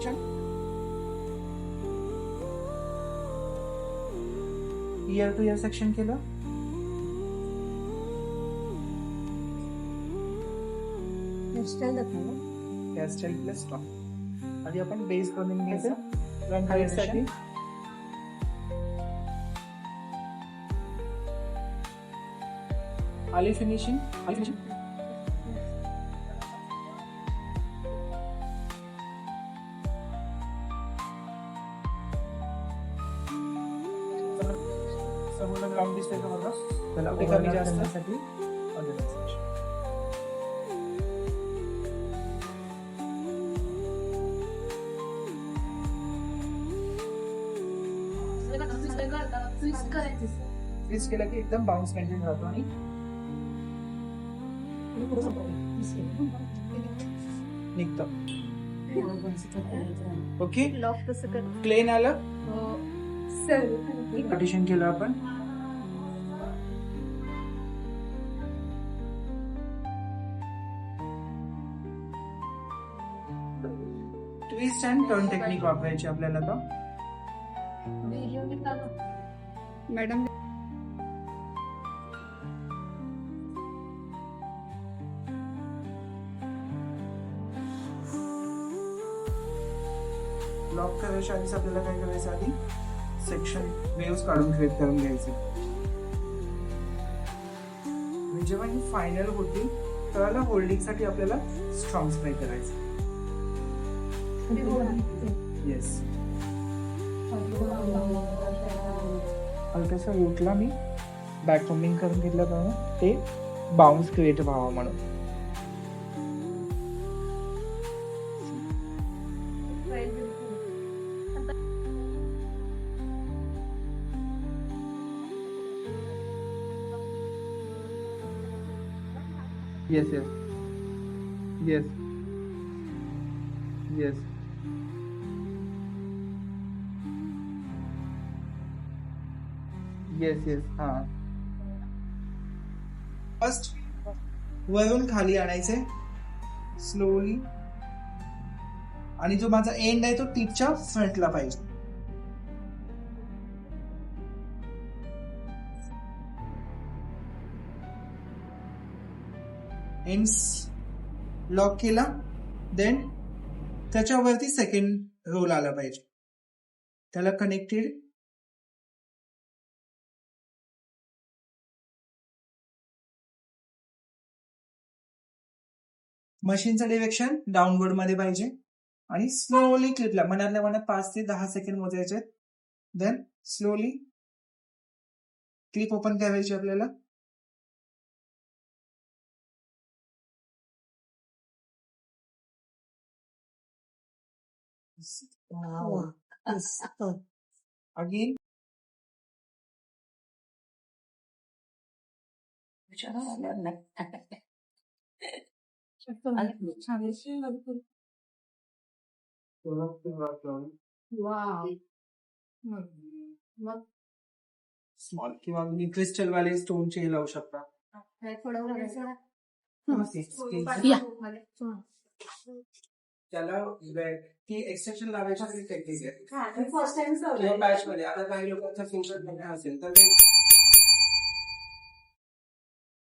Section, year to year section केलं. Hairstyle plus top. आधी आपण बेस बनवून घ्यायचं फ्रंट हाईटसाठी. आली फिनिशिंग. समोर ग्राउंड दिसतंय का बघा, त्याला ते कमी जास्त साठी ट्विस्ट केला की एकदम बाउन्स मेंटेन राहतो आणि निघतं. ओके, प्लेन आलं. पार्टिशन केलं आपण. ट्विस्ट अँड टर्न टेक्निक वापरायची आपल्याला. आता मॅडम लॉक करायच्या आधीच आपल्याला काय करायचं, आधी सेक्शन वेव्स काढून क्रिएट करून घ्यायचे. आणि जेव्हा ही फायनल होती त्याला होल्डिंग साठी आपल्याला स्ट्रॉंग स्प्रे करायचं. येस, हलकासा रूटला मी बॅक कोम्बिंग करून घेतलं कारण ते बाउन्स क्रिएट व्हावं म्हणून. Yes, yes, yes, yes. Yes, yes. हाँ. फर्स्ट वरून खाली आणायचे स्लोली, आणि जो माझा एंड आहे तो टिपच्या फ्रंटला पाहिजे. एंड्स लॉक केला, देन त्याच्यावरती सेकंड रोल आला पाहिजे, त्याला कनेक्टेड. मशीनचं डिरेक्शन डाऊनवर्ड मध्ये पाहिजे आणि स्लोली क्लिपला मनातल्या मनात 5 ते 10 सेकंड मोजायचे. देन स्लोली क्लिप ओपन करायची आपल्याला. अगेन स्मॉल किंवा क्रिस्टल वाले स्टोनचे हे लावू शकता. त्याला ती एक्सटेन्शन लावायची टेक्निक आहे किंवा पॅच मध्ये. आता काही लोकांचा फिंगर असेल तर